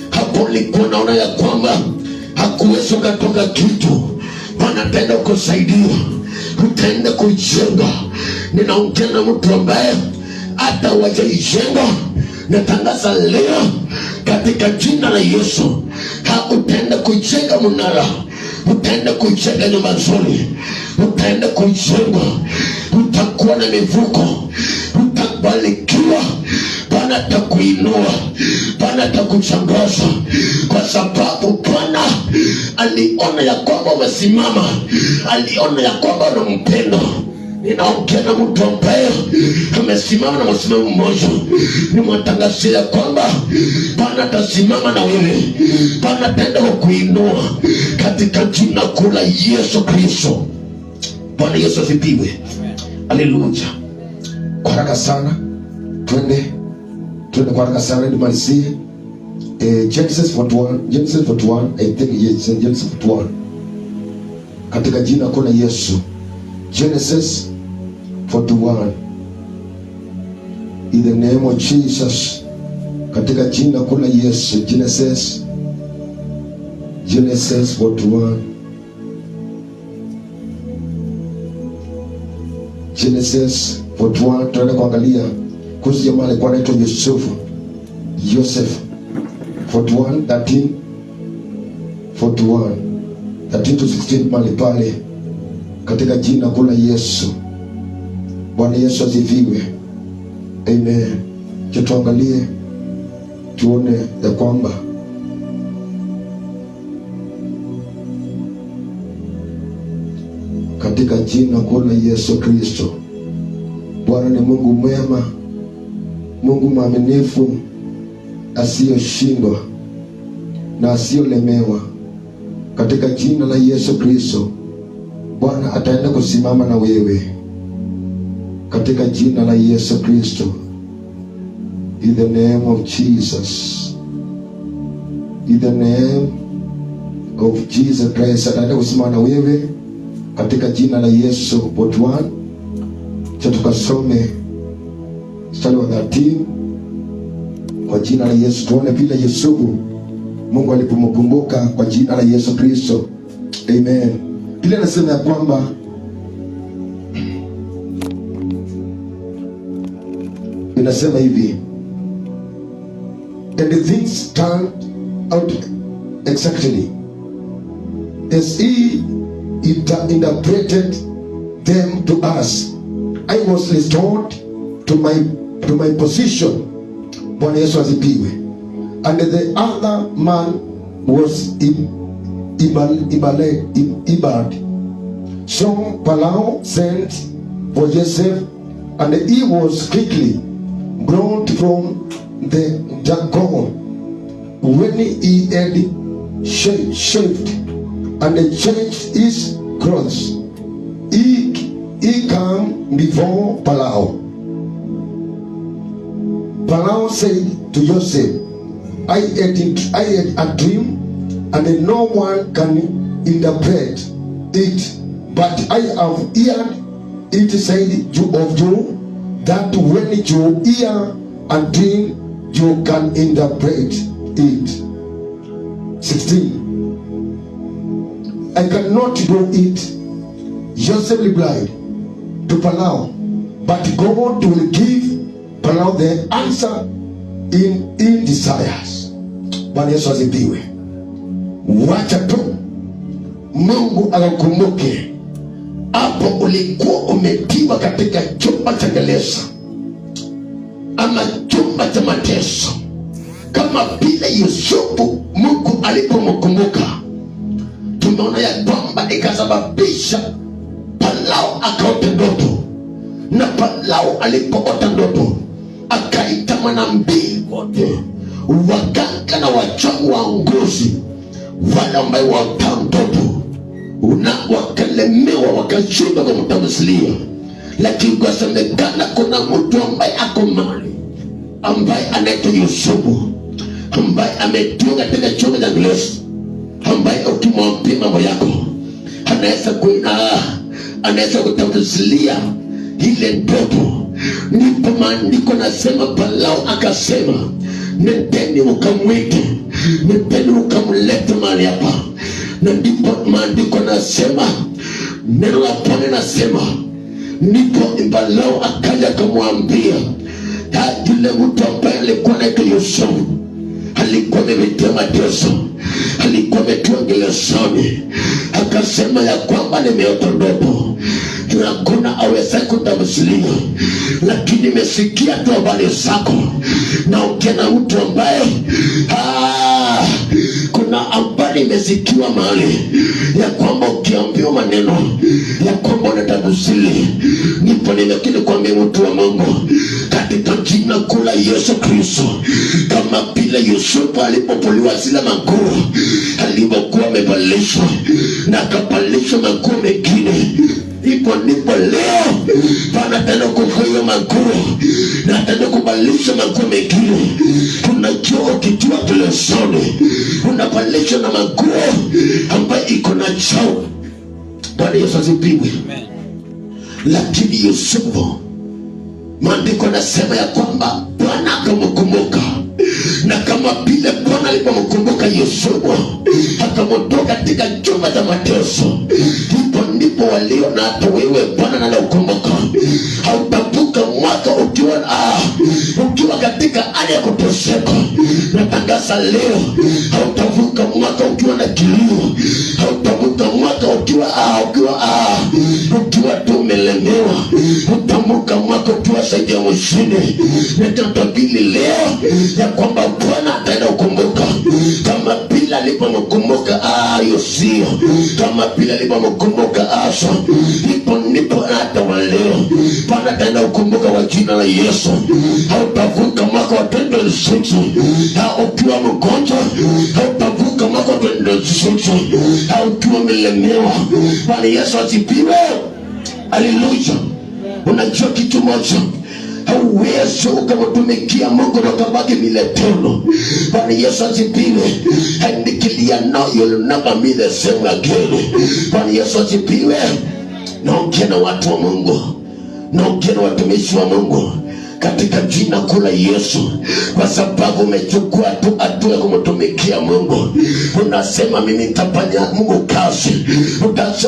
Hapo ulikuwa unaona ya kwamba hakuweza kutoka kitu, Bwana ataenda kukusaidia, utaenda kujenga. Ninaongea na mtu ambaye hata hajajenga. Natangaza leo katika jina la Yesu, utaenda kujenga mnara, utaenda kujenga nyumba nzuri, utaenda kujenga, utakuwa na mivuko, utabarikiwa. Bwana atakuinua, Bwana atakuchangaza, kwa sababu Bwana aliona ya kwamba umesimama, aliona ya kwamba unampenda. Ninaongea na mtu ambaye amesimama na msimamo mmoja. Nimwatangazia kwamba Bwana atasimama na wewe, Bwana ataenda kukuinua katika jina la Yesu Kristo. Bwana Yesu asifiwe. Haleluya. Kwa haraka sana twende kwa haraka sana nimalizie Genesis 41, I think yes, Genesis 41. Katika jina la Yesu. Genesis 41. In the name of Jesus. Katika jina la Yesu. Genesis 41. Genesis 41. Tuende kuangalia kuhusu jamaa alikuwa anaitwa Joseph 41:13 to 16 mali pale, katika jina kula Yesu. Bwana Yesu asifiwe. Amen. Tuangalie tuone ya kwamba katika jina kula Yesu Kristo. Bwana ni Mungu mwema, Mungu mwaminifu, asiyoshindwa na asiyolemewa. Katika jina la Yesu Kristo, Bwana ataenda kusimama na wewe katika jina la Yesu Kristo. In the name of Jesus, in the name of Jesus Christ, ataenda kusimama na wewe katika jina la Yesu. Part 1 cha tukasome mstari wa 13 kwa jina la Yesu. Tuone vile Yusufu Mungu alipomkumbuka kwa jina la Yesu Kristo. Amen. Biblia inasema ya kwamba inasema hivi, and the things turned out exactly as he interpreted them to us. I was restored to my position. Bwana Yesu asifiwe. And the other man was Ibad. So Pharaoh sent for Joseph, and he was quickly brought from the Jacob. When he had shaved and changed his clothes, he came before Pharaoh. Pharaoh said to Joseph, I had a dream, and no one can interpret it, but I have heard it said of you that when you hear a dream, you can interpret it. 16. I cannot do it, Joseph replied to Pharaoh, but God will give Pharaoh the answer in desires. Bwana Yesu asifiwe. Wacha tu Mungu akakumbuke hapo ulikuwa umetiwa katika chumba cha gereza ama chumba cha mateso, kama vile Yusufu Mungu alipomkumbuka. Tumeona ya kwamba ikasababisha Farao akaota ndoto, na Farao alipoota ndoto akaita manabii wote, waganga na wachawi waongozi, wale ambao waota ndoto na wakalemewa, wakashindwa kumtafsiria. Lakini kwa semekana kuna mtu ambaye ako mali, ambaye anaitwa Yusufu, ambaye ametiwa katika chumba cha gereza, ambaye ukimwambia mambo yako anaweza kutafsiria ile ndoto. Ndipo maandiko nasema, Farao akasema, nendeni ukamwite, nendeni ukamlete mahali hapa. Na ndipo maandiko nasema, neno la Bwana nasema, ndipo Farao akaja akamwambia yule mtu ambaye alikuwa anaitwa Yusufu, alikuwa amemetia mateso, alikuwa ametiwa gerezani, akasema ya kwamba nimeota ndoto, hakuna aweza kutafsiria, lakini nimesikia tu habari zako, na ukiona mtu ambaye kuna habari imesikiwa mahali ya kwamba ukiambiwa maneno ya kwamba unatafsiri. Nipo nimekini kwambia mtu wa Mungu, katika jina kula Yesu Kristo, kama vile Yusufu alipopoliwa zile manguo alipokuwa amevalishwa na akavalishwa manguo mengine, ndipo leo Bwana tena kuvua manguo na tena kubadilisha manguo mengine. Unajua ukitiwa gerezani unavalishwa na manguo ambayo iko na chao. Bwana Yesu asifiwe. Lakini Yusufu, maandiko nasema ya kwamba Bwana akamkumbuka, na kama vile Bwana alipomkumbuka Yusufu akamtoa katika chumba cha mateso, ndipo walio na hapo wewe Bwana anakukumbuka, hautavuka utavuka mwaka ukiwa katika hali ya kuteseka. Natangaza leo, hautavuka mwaka ukiwa na kilio. Hautavuka mwaka ukiwa tu umelemewa. Utavuka mwaka ukiwa zaidi ya mshindi. Nitatabiri leo ya kwamba Bwana ataenda kukumbuka kama vile alipomkumbuka Yosia, kama vile alipomkumbuka Asa. Ndipo hata wa leo Bwana ataenda kukumbuka kwa jina la Yesu. Hautavuka mwaka wa 2026 ukiwa mgonjwa. Hautavuka mwaka wa 2026 ukiwa umelemewa. Bwana Yesu asifiwe. Haleluya. Unajua kitu moja, hauwezi ukamtumikia Mungu na ukabaki milele. Bwana Yesu asifiwe. And declare now you'll never be the same again. Bwana Yesu asifiwe. Naongea na watu wa Mungu, naongea na watumishi wa Mungu katika jina kuu la Yesu, kwa sababu umechukua tu hatua ya kumtumikia Mungu. Unasema mimi nitafanya Mungu kazi.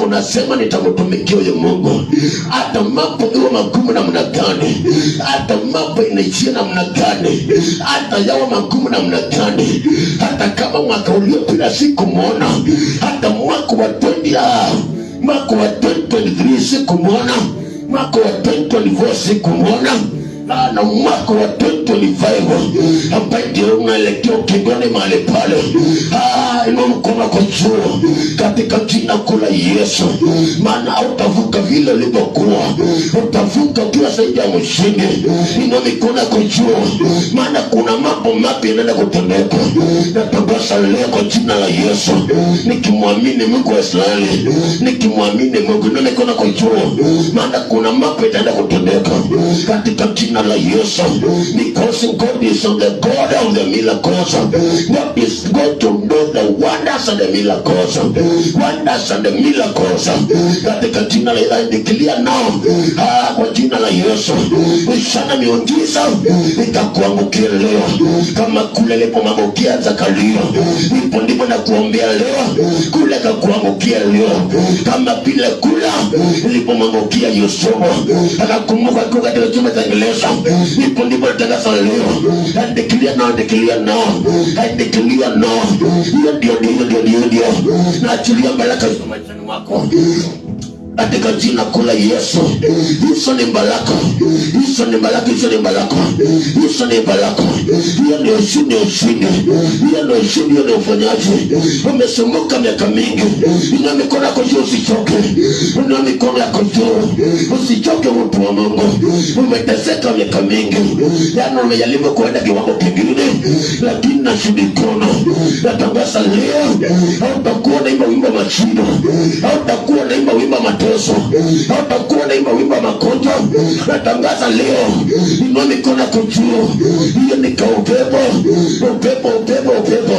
Unasema nitamtumikia huyo Mungu, hata mambo iwe magumu namna gani, hata mambo inaishia namna gani, hata yawe magumu namna gani. Hata kama mwaka uliopita sikumuona, hata mwaka wa 2023 sikumuona, mwaka wa 2024 sikumuona, na mwaka wa 2025 ambaye ndio unaelekea ukingoni mahali pale. Inua mkono kwa juu katika jina kuu la Yesu, maana hautavuka vile ulivyokuwa. Utavuka ukiwa zaidi ya mshindi. Inua mikono kwa juu, maana kuna mambo mapya yanaenda kutendeka. Natangaza leo kwa jina la Yesu, nikimwamini Mungu wa Israeli, nikimwamini Mungu. Inua mikono kwa juu, maana kuna mambo yanaenda kutendeka katika jina la Yesu. Because God is on the God of the miracles. God is going to do the wonders and the miracles. Wonders and the miracles. Katika jina la Yesu declare now, kwa jina la Yesu, ishara miujiza itakuangukia leo, kama kule ilipomwangukia Zakaria. Ndipo na kuombea leo, kule kakuangukia leo, kama vile kula ilipomwangukia Yusufu akakumbuka kwa katika chumba cha Elisa. Ndipo natangaza leo, and declare now, declare now, and declare now. Ndio naachilia baraka za maishani mwako katika jina kuu la Yesu. Hizo ni baraka, hizo ni baraka, hizo ni baraka, hizo ni baraka. Hiyo ndio ushindi, ushindi. Hiyo ndio ushindi, hiyo ndio ufanyaji. Umesumbuka miaka mingi. Inua mikono yako juu, usichoke. Inua mikono yako juu, usichoke mtu wa Mungu. Umeteseka miaka mingi, yaani umejaribu kuenda kiwango kingine, lakini nashindikana. Natangaza leo, hautakuwa naimba wimbo mashindo, hautakuwa naimba wimbo mateso, hautakuwa naimba wimbo magonjwa. Natangaza leo, inua mikono yako juu. Hiyo ni upepo, upepo, upepo, upepo.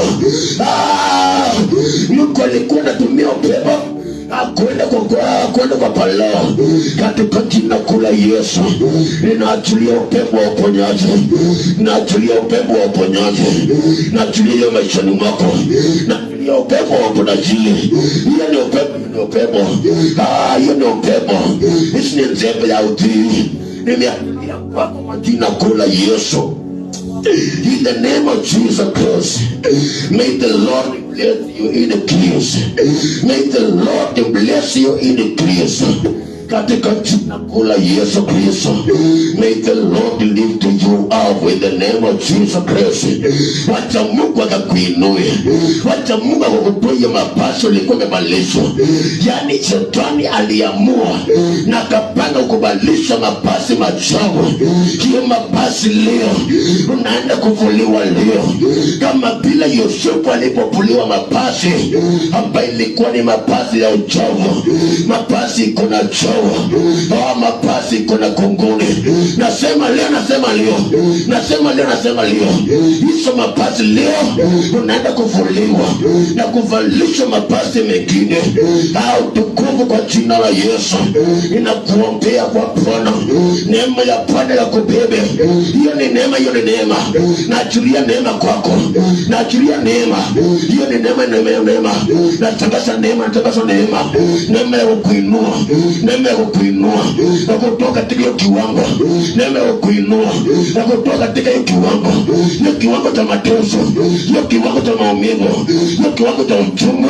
Mungu alikuwa anatumia upepo kwenda kwa palao. Katika jina kuu la Yesu, ninaachilia upepo wa uponyaji, ninaachilia upepo wa uponyaji, ninaachilia maishani mwako, ninaachilia upepo wa uponyaji. Hiyo ni upepo, ni upepo. Hiyo ni upepo. Hizi ni nzembe ya utii. Nimeachilia kwa jina kuu la Yesu. In the name of Jesus Christ, may the Lord bless you in the increase. May the Lord bless you in the increase. Katika jina kuu la Yesu Kristo, may the Lord lift you up in the name of Jesus Christ. Wacha Mungu akakuinue, wacha Mungu akakuponya mapasi ulikuwa umebalishwa. Yani shetani aliamua na kapanga kubalisha mapasi machafu. Hiyo mapasi leo unaenda kuvuliwa leo, kama bila Yusufu alipovuliwa mapasi ambayo ilikuwa ni mapasi ya uchafu. Mapasi iko na uchafu, mapasi kuna kunguni. Nasema leo, nasema leo, nasema leo, nasema leo, hizo mapasi leo unaenda kuvuliwa na kuvalishwa mapasi mengine. Tukufu kwa jina la Yesu. Ninakuombea kwa Bwana, neema ya Bwana ya kubebe. Hiyo ni neema, hiyo ni neema. Naachilia neema kwako, naachilia neema. Hiyo ni neema, neema, neema. Natangaza neema, natangaza neema. Neema ya kuinua, neema neema ya kukuinua na kutoka katika hiyo kiwango, neema ya kukuinua na kutoka katika hiyo kiwango, hiyo kiwango cha mateso, hiyo kiwango cha maumivu, hiyo kiwango cha uchungu,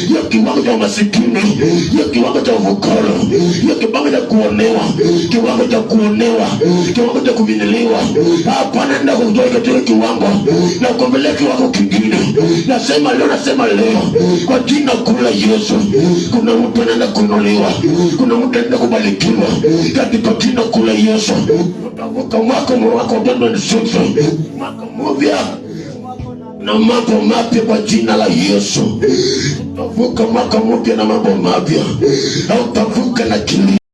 hiyo kiwango cha masikini, hiyo kiwango cha ufukara, hiyo kiwango cha kuonewa, kiwango cha kuonewa, kiwango cha kuviniliwa. Hapana, nenda kutoka katika kiwango na kuombelea kiwango kingine. Nasema leo kwa jina kuu la Yesu, kuna mtu anaenda kuinuliwa, kuna mtu anaenda kubarikiwa katika jina kuu la Yesu. Utavuka mwaka wako 2026, mwaka mpya na mambo mapya kwa jina la Yesu. Utavuka mwaka mpya na mambo mapya, au utavuka na kilio.